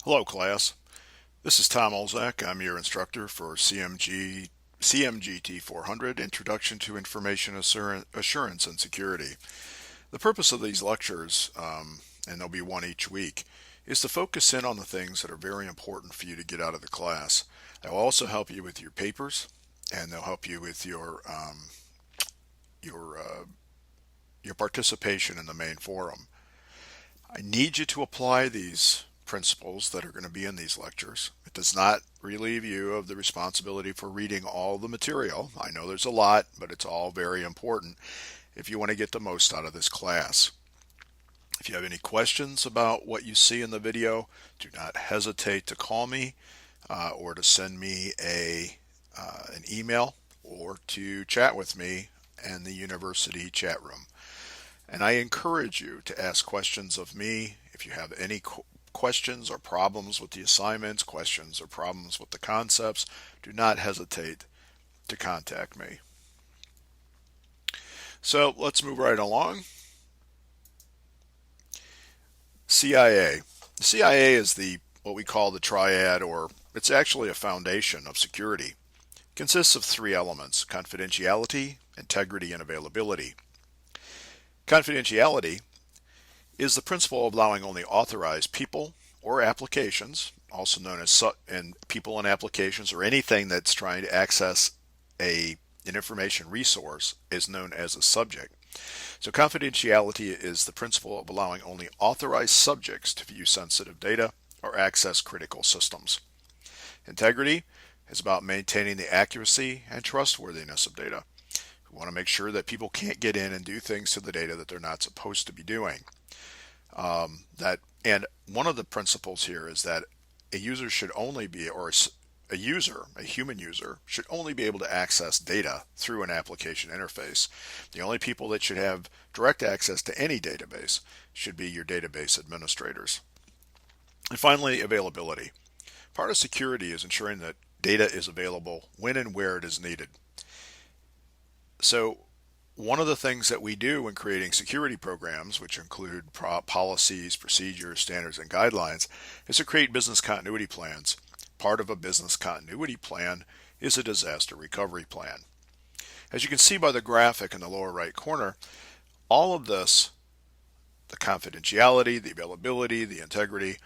Hello class, this is Tom Olzak. I'm your instructor for CMGT 400, Introduction to Information Assurance and Security. The purpose of these lectures, and there'll be one each week, is to focus in on the things that are very important for you to get out of the class. They'll also help you with your papers, and they'll help you with your, uh, your participation in the main forum. I need you to apply these principles that are going to be in these lectures. It does not relieve you of the responsibility for reading all the material. I know there's a lot, but it's all very important if you want to get the most out of this class. If you have any questions about what you see in the video, do not hesitate to call me or to send me an email or to chat with me in the university chat room. And I encourage you to ask questions of me if you have any questions or problems with the assignments, questions or problems with the concepts. Do not hesitate to contact me. So let's move right along. CIA. The CIA is what we call the triad, or it's actually a foundation of security. It consists of three elements: confidentiality, integrity, and availability. Confidentiality is the principle of allowing only authorized people or applications, also known as people and applications, or anything that's trying to access an information resource is known as a subject. So confidentiality is the principle of allowing only authorized subjects to view sensitive data or access critical systems. Integrity is about maintaining the accuracy and trustworthiness of data. We want to make sure that people can't get in and do things to the data that they're not supposed to be doing. And one of the principles here is that a user should only be, or a human user, should only be able to access data through an application interface. The only people that should have direct access to any database should be your database administrators. And finally, availability. Part of security is ensuring that data is available when and where it is needed. So one of the things that we do when creating security programs, which include policies, procedures, standards, and guidelines, is to create business continuity plans. Part of a business continuity plan is a disaster recovery plan. As you can see by the graphic in the lower right corner, all of this, the confidentiality, the availability, the integrity,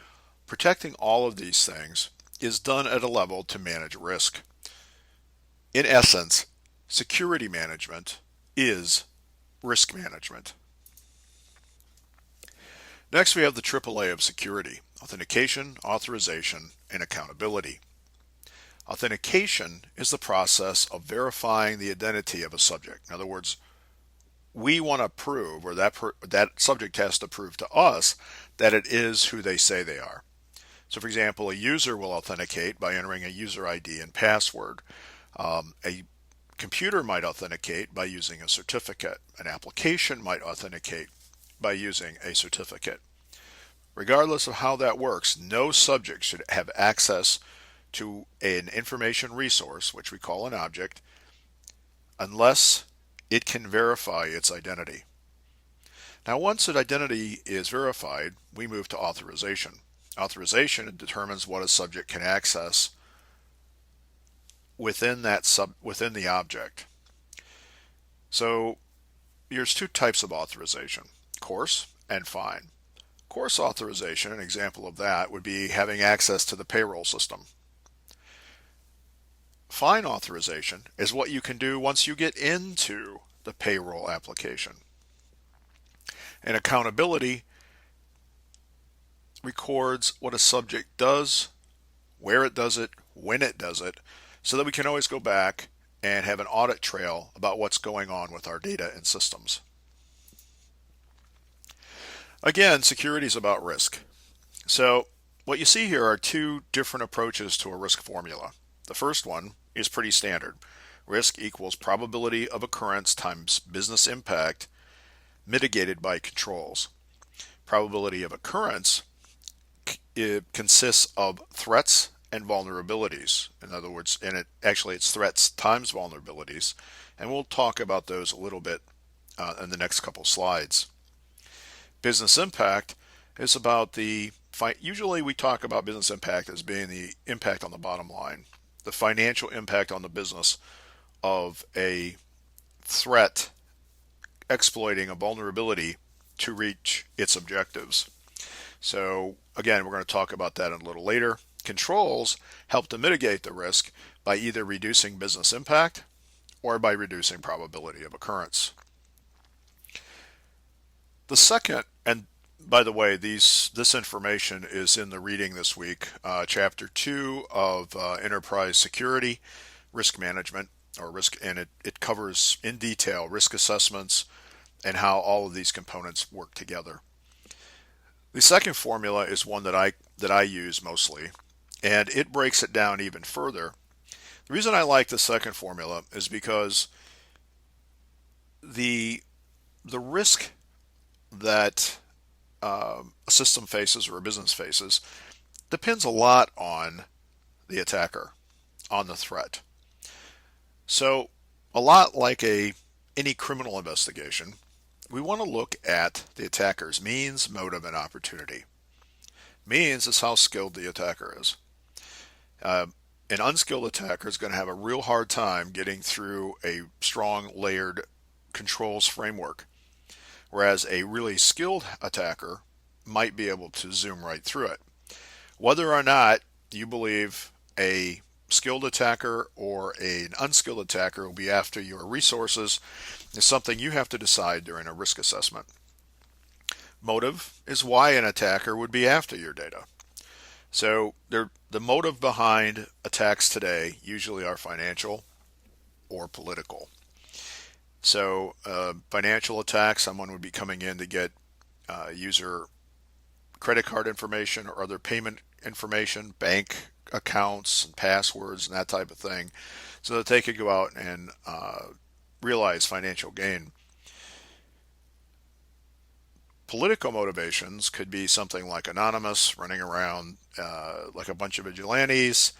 protecting all of these things is done at a level to manage risk. In essence, security management is risk management. Next, we have the AAA of security: authentication, authorization, and accountability. Authentication is the process of verifying the identity of a subject. In other words, we want to prove, or that subject has to prove to us that it is who they say they are. So for example, a user will authenticate by entering a user ID and password. A computer might authenticate by using a certificate. An application might authenticate by using a certificate. Regardless of how that works, no subject should have access to an information resource, which we call an object, unless it can verify its identity. Now, once an identity is verified, we move to authorization. Authorization determines what a subject can access within the object. So there's two types of authorization: coarse and fine. Coarse authorization, an example of that would be having access to the payroll system. Fine authorization is what you can do once you get into the payroll application. And accountability records what a subject does, where it does it, when it does it, so that we can always go back and have an audit trail about what's going on with our data and systems. Again, security is about risk. So what you see here are two different approaches to a risk formula. The first one is pretty standard. Risk equals probability of occurrence times business impact mitigated by controls. Probability of occurrence, it consists of threats and vulnerabilities. In other words, it's threats times vulnerabilities, and we'll talk about those a little bit in the next couple slides. Business impact is about the usually we talk about business impact as being the impact on the bottom line, the financial impact on the business of a threat exploiting a vulnerability to reach its objectives. So again, we're going to talk about that a little later. Controls help to mitigate the risk by either reducing business impact or by reducing probability of occurrence. The second, and by the way, this information is in the reading this week, chapter 2 of Enterprise Security, Risk Management, or risk, and it covers in detail risk assessments and how all of these components work together. The second formula is one that I use mostly, and it breaks it down even further. The reason I like the second formula is because the risk that a system faces or a business faces depends a lot on the attacker, on the threat. So a lot like any criminal investigation, we want to look at the attacker's means, motive, and opportunity. Means is how skilled the attacker is. An unskilled attacker is going to have a real hard time getting through a strong layered controls framework, whereas a really skilled attacker might be able to zoom right through it. Whether or not you believe a skilled attacker or an unskilled attacker will be after your resources is something you have to decide during a risk assessment. Motive is why an attacker would be after your data. So the motive behind attacks today usually are financial or political. So financial attacks, someone would be coming in to get user credit card information or other payment information, bank accounts and passwords and that type of thing, so that they could go out and realize financial gain. Political motivations could be something like anonymous, running around like a bunch of vigilantes,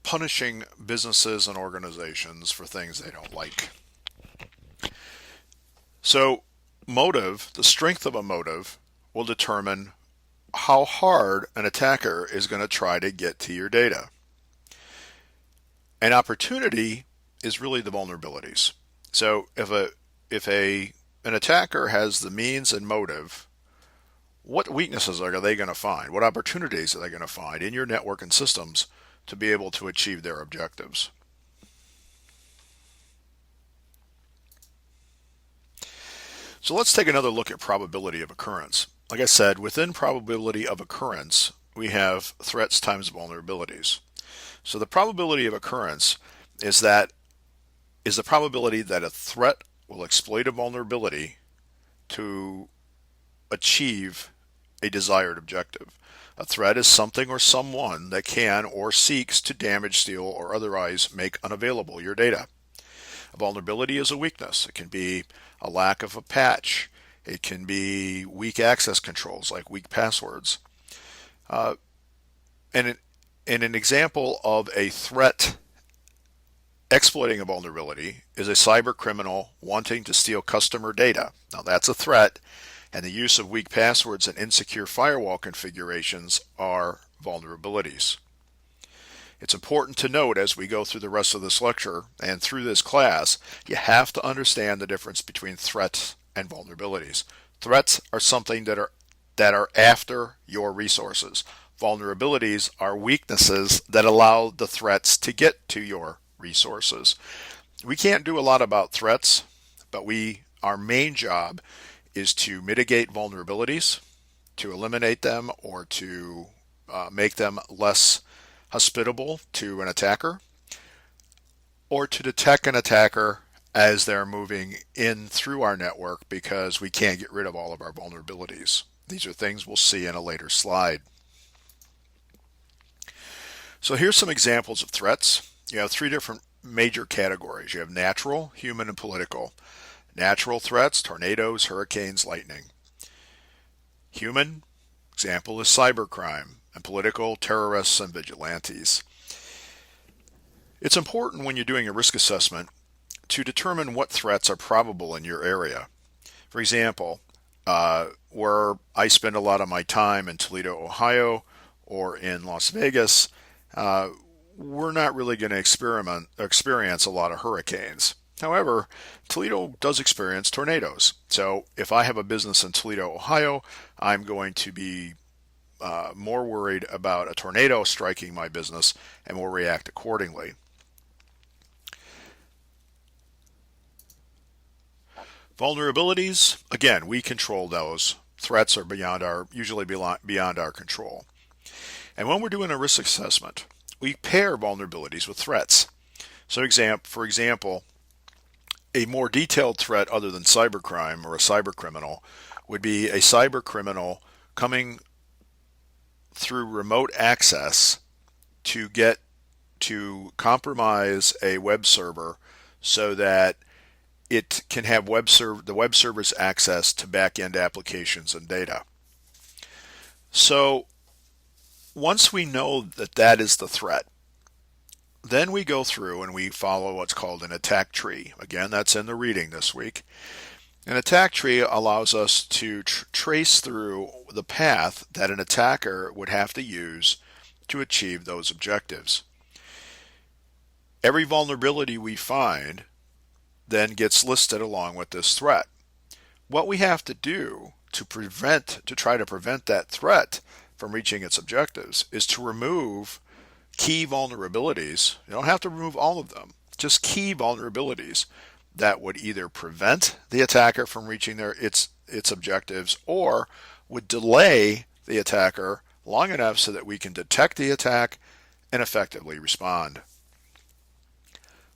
punishing businesses and organizations for things they don't like. So motive, the strength of a motive, will determine how hard an attacker is going to try to get to your data. An opportunity is really the vulnerabilities. So if an attacker has the means and motive, what weaknesses are they going to find? What opportunities are they going to find in your network and systems to be able to achieve their objectives? So let's take another look at probability of occurrence. Like I said, within probability of occurrence, we have threats times vulnerabilities. So the probability of occurrence is the probability that a threat will exploit a vulnerability to achieve a desired objective. A threat is something or someone that can or seeks to damage, steal, or otherwise make unavailable your data. A vulnerability is a weakness. It can be a lack of a patch. It can be weak access controls like weak passwords. And an example of a threat exploiting a vulnerability is a cyber criminal wanting to steal customer data. Now that's a threat, and the use of weak passwords and insecure firewall configurations are vulnerabilities. It's important to note as we go through the rest of this lecture and through this class, you have to understand the difference between threats and vulnerabilities. Threats are something that are after your resources. Vulnerabilities are weaknesses that allow the threats to get to your resources. We can't do a lot about threats, but our main job is to mitigate vulnerabilities, to eliminate them, or to make them less hospitable to an attacker, or to detect an attacker as they're moving in through our network because we can't get rid of all of our vulnerabilities. These are things we'll see in a later slide. So here's some examples of threats. You have three different major categories. You have natural, human, and political. Natural threats, tornadoes, hurricanes, lightning. Human, example is cybercrime, and political, terrorists, and vigilantes. It's important when you're doing a risk assessment to determine what threats are probable in your area. For example, where I spend a lot of my time in Toledo, Ohio, or in Las Vegas, uh, we're not really going to experience a lot of hurricanes. However, Toledo does experience tornadoes. So if I have a business in Toledo, Ohio, I'm going to be more worried about a tornado striking my business and will react accordingly. Vulnerabilities, again, we control those. Threats are usually beyond our control. And when we're doing a risk assessment, we pair vulnerabilities with threats. So, for example, a more detailed threat other than cybercrime or a cybercriminal would be a cybercriminal coming through remote access to get to compromise a web server so that it can have the web server's access to back-end applications and data. So once we know that that is the threat, then we go through and we follow what's called an attack tree. Again, that's in the reading this week. An attack tree allows us to trace through the path that an attacker would have to use to achieve those objectives. Every vulnerability we find then gets listed along with this threat. What we have to do to try to prevent that threat from reaching its objectives is to remove key vulnerabilities. You don't have to remove all of them, just key vulnerabilities that would either prevent the attacker from reaching its objectives or would delay the attacker long enough so that we can detect the attack and effectively respond.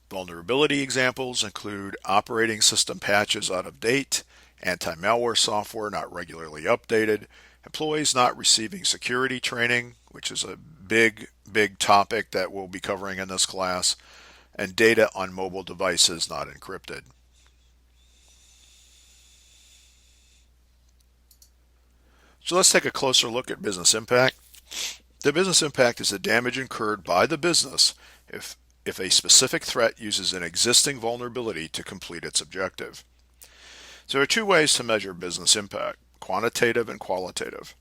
Vulnerability examples include operating system patches out of date, anti-malware software not regularly updated, employees not receiving security training, which is a big topic that we'll be covering in this class, and data on mobile devices not encrypted. So let's take a closer look at business impact. The business impact is the damage incurred by the business if a specific threat uses an existing vulnerability to complete its objective. So there are two ways to measure business impact, quantitative and qualitative.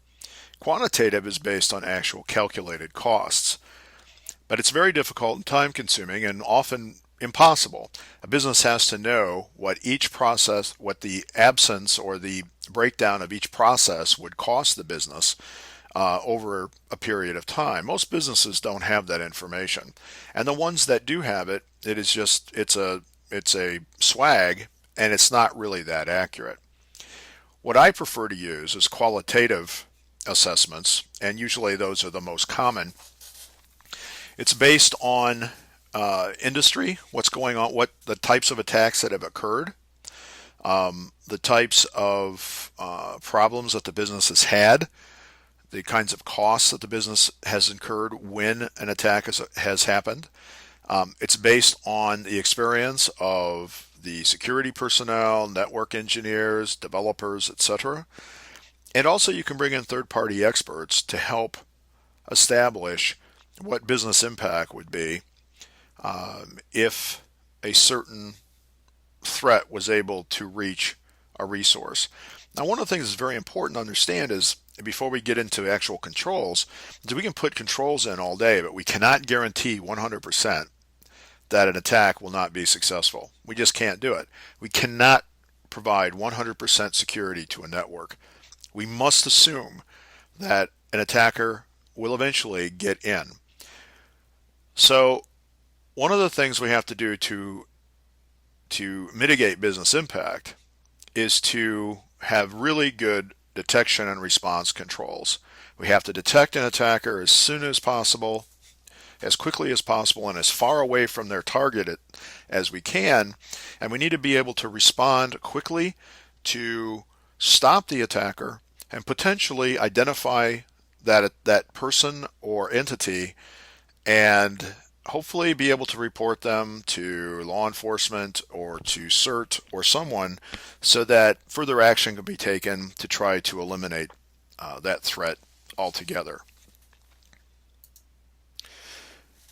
Quantitative is based on actual calculated costs, but it's very difficult and time consuming and often impossible. A business has to know what the absence or the breakdown of each process would cost the business over a period of time. Most businesses don't have that information, and the ones that do have it, it's a swag, and it's not really that accurate. What I prefer to use is qualitative assessments, and usually those are the most common. It's based on industry, what's going on, what the types of attacks that have occurred, the types of problems that the business has had, the kinds of costs that the business has incurred when an attack has happened. It's based on the experience of the security personnel, network engineers, developers, etc. And also you can bring in third-party experts to help establish what business impact would be if a certain threat was able to reach a resource. Now, one of the things that's very important to understand is, before we get into actual controls, is we can put controls in all day, but we cannot guarantee 100% that an attack will not be successful. We just can't do it. We cannot provide 100% security to a network. We must assume that an attacker will eventually get in. So one of the things we have to do to mitigate business impact is to have really good detection and response controls. We have to detect an attacker as soon as possible, as quickly as possible, and as far away from their target as we can. And we need to be able to respond quickly to stop the attacker and potentially identify that person or entity, and hopefully be able to report them to law enforcement or to CERT or someone so that further action can be taken to try to eliminate that threat altogether.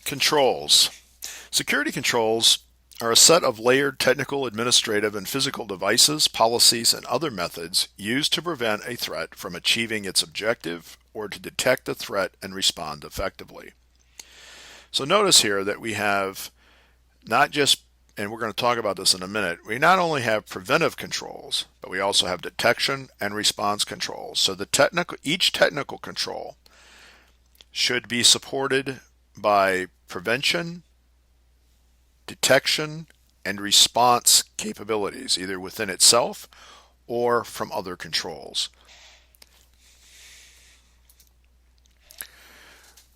Controls. Security controls are a set of layered technical, administrative, and physical devices, policies, and other methods used to prevent a threat from achieving its objective or to detect a threat and respond effectively. So notice here that we have not just, and we're going to talk about this in a minute, we not only have preventive controls, but we also have detection and response controls. So each technical control should be supported by prevention, detection, and response capabilities, either within itself or from other controls.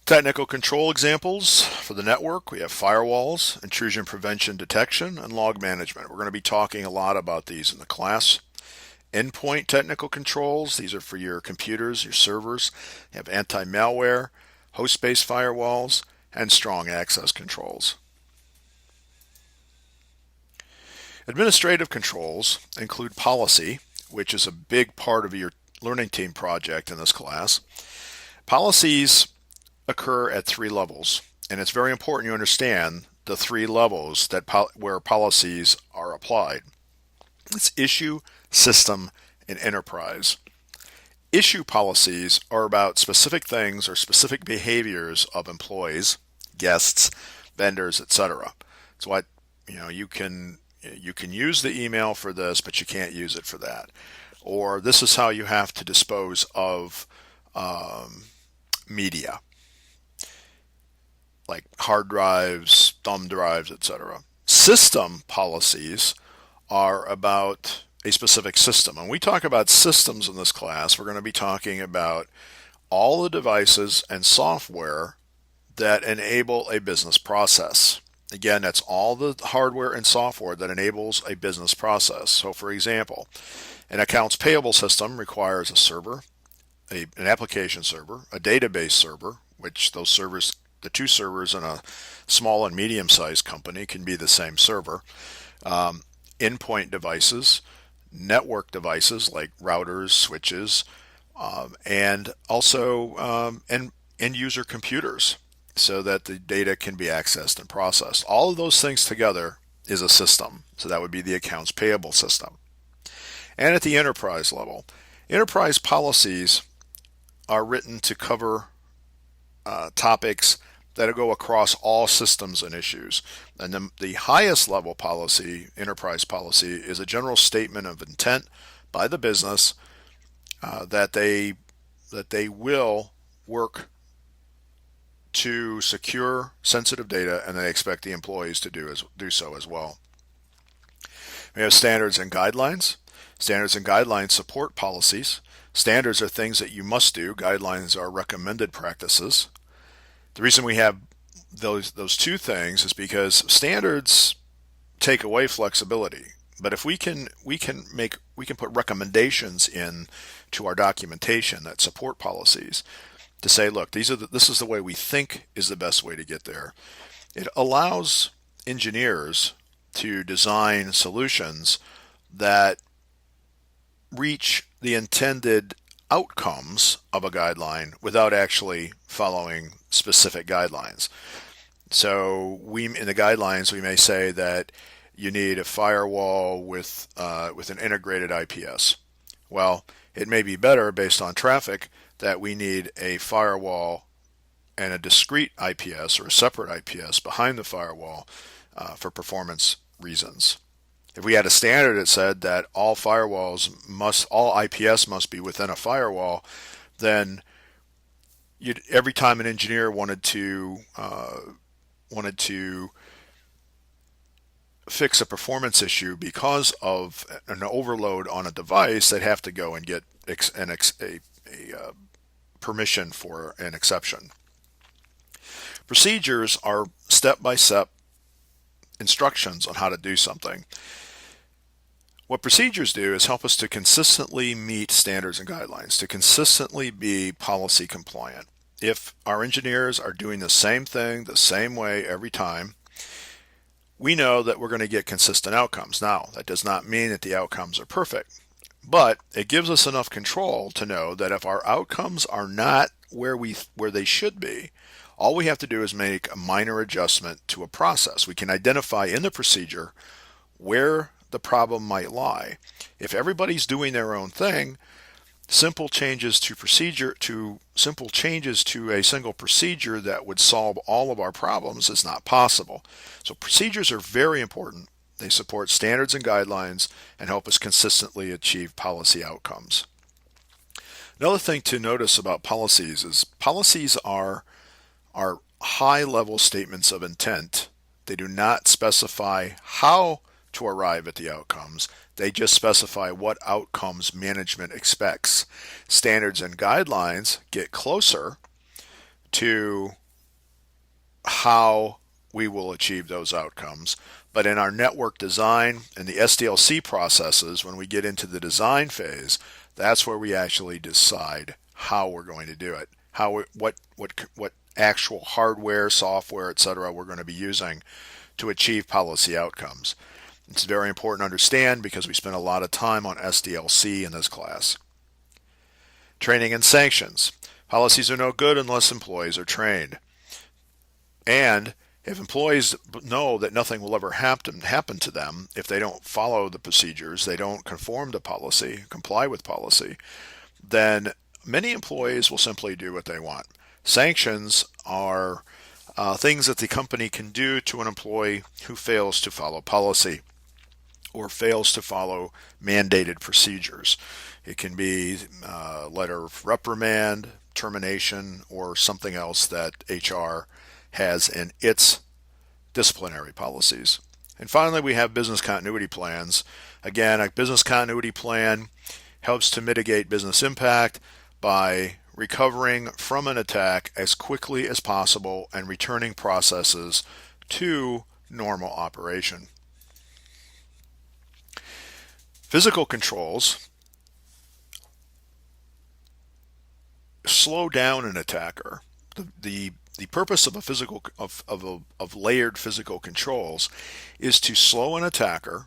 Technical control examples for the network, we have firewalls, intrusion prevention detection, and log management. We're going to be talking a lot about these in the class. Endpoint technical controls, these are for your computers, your servers. You have anti-malware, host-based firewalls, and strong access controls. Administrative controls include policy, which is a big part of your learning team project in this class. Policies occur at 3 levels, and it's very important you understand the 3 levels where policies are applied. It's issue, system, and enterprise. Issue policies are about specific things or specific behaviors of employees, guests, vendors, etc. It's what you can use the email for this, but you can't use it for that. Or this is how you have to dispose of media, like hard drives, thumb drives, etc. System policies are about a specific system. When we talk about systems in this class, we're going to be talking about all the devices and software that enable a business process. Again, that's all the hardware and software that enables a business process. So for example, an accounts payable system requires a server, an application server, a database server, which those servers, the 2 servers in a small and medium-sized company can be the same server. Endpoint devices, network devices like routers, switches, and also end-user computers so that the data can be accessed and processed. All of those things together is a system. So that would be the accounts payable system. And at the enterprise level, enterprise policies are written to cover topics that go across all systems and issues. And the highest level policy, enterprise policy, is a general statement of intent by the business that they will work to secure sensitive data, and they expect the employees to do so as well. We have standards and guidelines. Standards and guidelines support policies. Standards are things that you must do. Guidelines are recommended practices. The reason we have those 2 things is because standards take away flexibility. But if we can put recommendations in to our documentation that support policies to say, look, this is the way we think is the best way to get there. It allows engineers to design solutions that reach the intended outcomes of a guideline without actually following specific guidelines. So in the guidelines, we may say that you need a firewall with an integrated IPS. Well, it may be better based on traffic that we need a firewall and a discrete IPS or a separate IPS behind the firewall for performance reasons. If we had a standard that said that all IPS must be within a firewall, then every time an engineer wanted to fix a performance issue because of an overload on a device, they'd have to go and get a permission for an exception. Procedures are step-by-step instructions on how to do something. What procedures do is help us to consistently meet standards and guidelines, to consistently be policy compliant. If our engineers are doing the same thing the same way every time, we know that we're going to get consistent outcomes. Now, that does not mean that the outcomes are perfect, but it gives us enough control to know that if our outcomes are not where they should be, All we have to do is make a minor adjustment to a process. We can identify in the procedure where the problem might lie. If everybody's doing their own thing, simple changes to a single procedure that would solve all of our problems is not possible. So procedures are very important. They support standards and guidelines and help us consistently achieve policy outcomes. Another thing to notice about policies is policies are high-level statements of intent. They do not specify how to arrive at the outcomes. They just specify what outcomes management expects. Standards and guidelines get closer to how we will achieve those outcomes. But in our network design and the SDLC processes, when we get into the design phase, that's where we actually decide how we're going to do it, what actual hardware, software, etc. we're going to be using to achieve policy outcomes. It's very important to understand because we spend a lot of time on SDLC in this class. Training and sanctions. Policies are no good unless employees are trained. And if employees know that nothing will ever happen to them if they don't follow the procedures, they don't conform to policy, comply with policy, then many employees will simply do what they want. Sanctions are things that the company can do to an employee who fails to follow policy or fails to follow mandated procedures. It can be a letter of reprimand, termination, or something else that HR has in its disciplinary policies. And finally, we have business continuity plans. Again, a business continuity plan helps to mitigate business impact by recovering from an attack as quickly as possible and returning processes to normal operation. Physical controls slow down an attacker. The purpose of layered physical controls is to slow an attacker,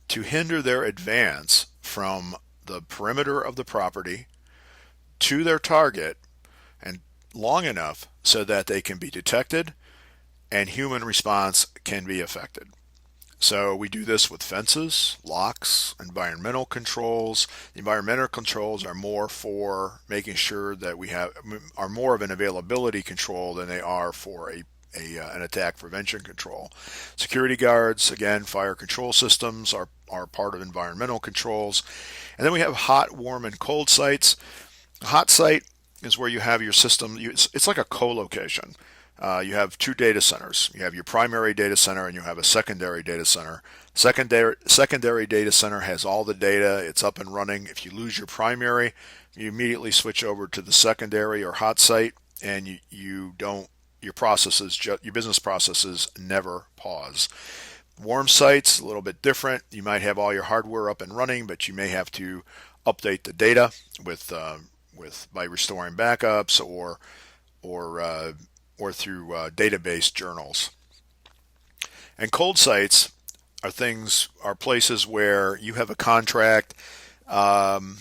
to hinder their advance from the perimeter of the property to their target, and long enough so that they can be detected and human response can be effected. So we do this with fences, locks, environmental controls. The environmental controls are more for making sure that are more of an availability control than they are for an attack prevention control. Security guards, again, fire control systems are part of environmental controls. And then we have hot, warm, and cold sites. A hot site is where you have your system. It's like a co-location. You have two data centers. You have your primary data center and you have a secondary data center. Secondary data center has all the data. It's up and running. If you lose your primary, you immediately switch over to the secondary or hot site, and your business processes never pause. Warm sites, a little bit different. You might have all your hardware up and running, but you may have to update the data by restoring backups or through database journals. And cold sites are places where you have a contract and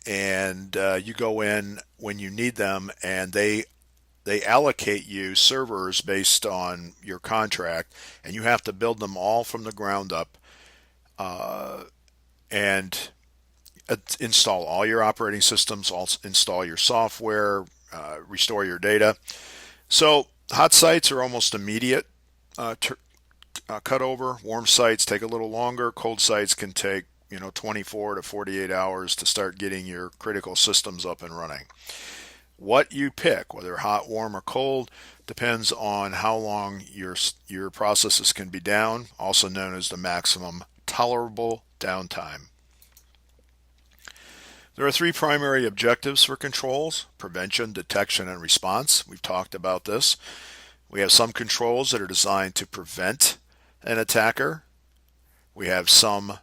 you go in when you need them, and they allocate you servers based on your contract, and you have to build them all from the ground up and install all your operating systems, install your software, restore your data. So hot sites are almost immediate cut over. Warm sites take a little longer. Cold sites can take 24 to 48 hours to start getting your critical systems up and running. What you pick, whether hot, warm, or cold, depends on how long your processes can be down, also known as the maximum tolerable downtime. There are three primary objectives for controls: prevention, detection, and response. We've talked about this. We have some controls that are designed to prevent an attacker. We have some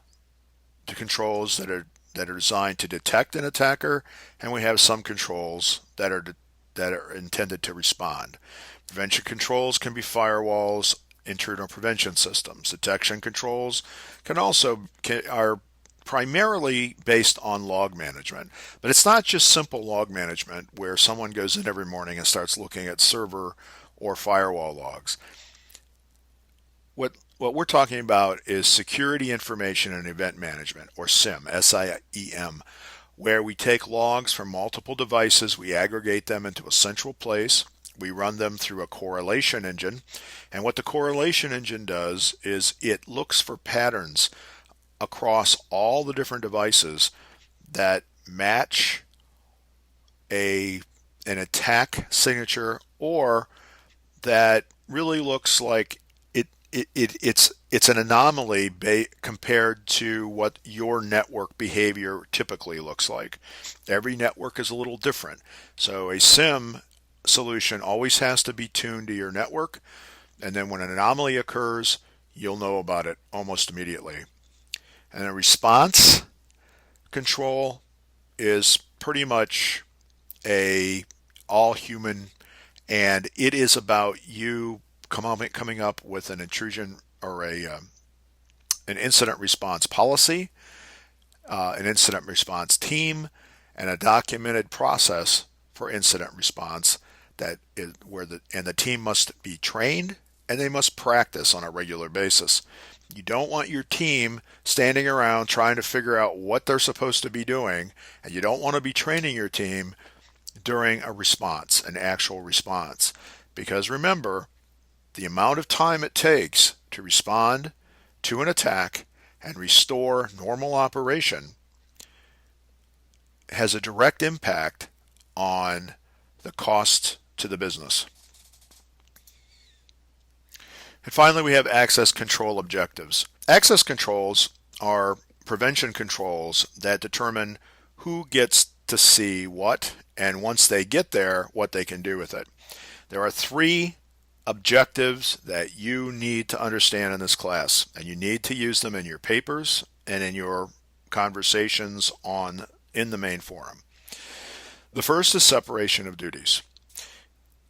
controls that are designed to detect an attacker, and we have some controls that are intended to respond. Prevention controls can be firewalls, internal prevention systems. Detection controls are primarily based on log management. But it's not just simple log management where someone goes in every morning and starts looking at server or firewall logs. What we're talking about is security information and event management, or SIEM, SIEM, where we take logs from multiple devices, we aggregate them into a central place, we run them through a correlation engine, and what the correlation engine does is it looks for patterns across all the different devices that match an attack signature, or that really looks like it's an anomaly compared to what your network behavior typically looks like. Every network is a little different. So a SIEM solution always has to be tuned to your network, and then when an anomaly occurs, you'll know about it almost immediately. And a response control is pretty much a all human, and it is about you coming up with an intrusion or an incident response policy, an incident response team, and a documented process for incident response that is where the team must be trained and they must practice on a regular basis. You don't want your team standing around trying to figure out what they're supposed to be doing, and you don't want to be training your team during a response, an actual response. Because remember, the amount of time it takes to respond to an attack and restore normal operation has a direct impact on the cost to the business. And finally, we have access control objectives. Access controls are prevention controls that determine who gets to see what, and once they get there, what they can do with it. There are 3 objectives that you need to understand in this class, and you need to use them in your papers and in your conversations in the main forum. The first is separation of duties.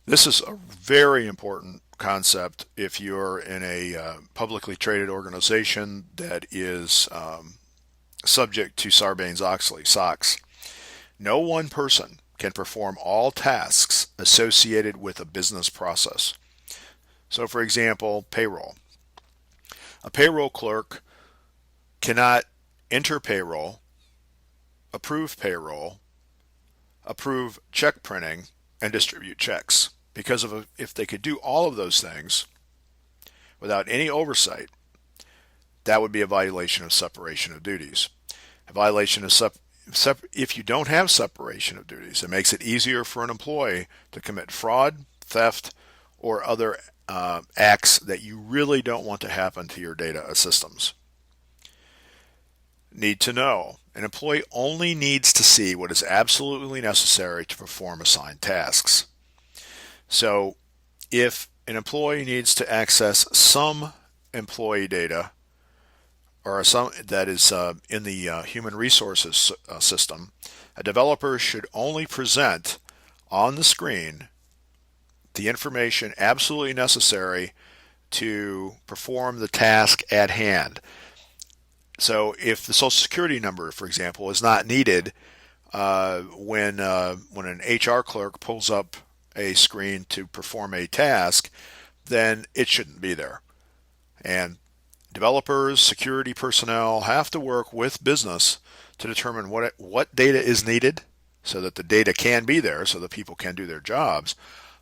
This is a very important concept if you're in a publicly traded organization that is subject to Sarbanes-Oxley, SOX. No one person can perform all tasks associated with a business process. So, for example, payroll. A payroll clerk cannot enter payroll, approve check printing, and distribute checks. Because if they could do all of those things without any oversight, that would be a violation of separation of duties. A violation of if you don't have separation of duties, it makes it easier for an employee to commit fraud, theft, or other acts that you really don't want to happen to your data systems. Need to know. An employee only needs to see what is absolutely necessary to perform assigned tasks. So if an employee needs to access some employee data or some that is in the human resources system, a developer should only present on the screen the information absolutely necessary to perform the task at hand. So if the Social Security number, for example, is not needed when an HR clerk pulls up a screen to perform a task, then it shouldn't be there. And developers, security personnel have to work with business to determine what data is needed so that the data can be there so that people can do their jobs,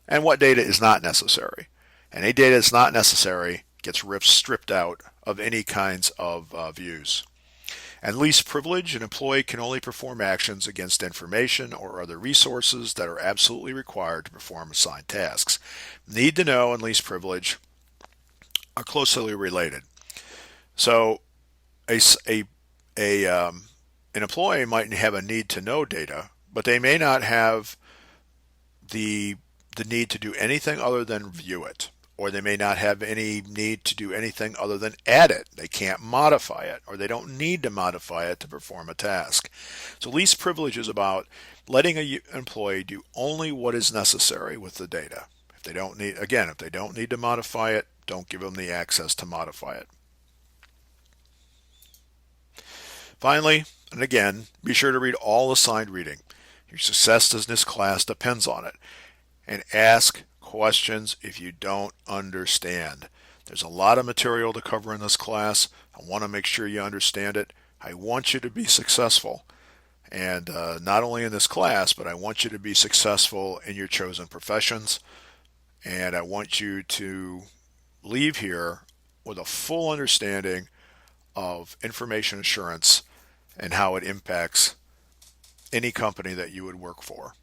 and what data is not necessary. And any data that's not necessary gets stripped out of any kinds of views. And least privilege, an employee can only perform actions against information or other resources that are absolutely required to perform assigned tasks. Need to know and least privilege are closely related. So an employee might have a need to know data, but they may not have the need to do anything other than view it. Or they may not have any need to do anything other than add it. They can't modify it, or they don't need to modify it to perform a task. So least privilege is about letting an employee do only what is necessary with the data. If they don't need to modify it, don't give them the access to modify it. Finally, and again, be sure to read all assigned reading. Your success in this class depends on it. And ask questions if you don't understand. There's a lot of material to cover in this class. I want to make sure you understand it. I want you to be successful. And not only in this class, but I want you to be successful in your chosen professions. And I want you to leave here with a full understanding of information assurance and how it impacts any company that you would work for.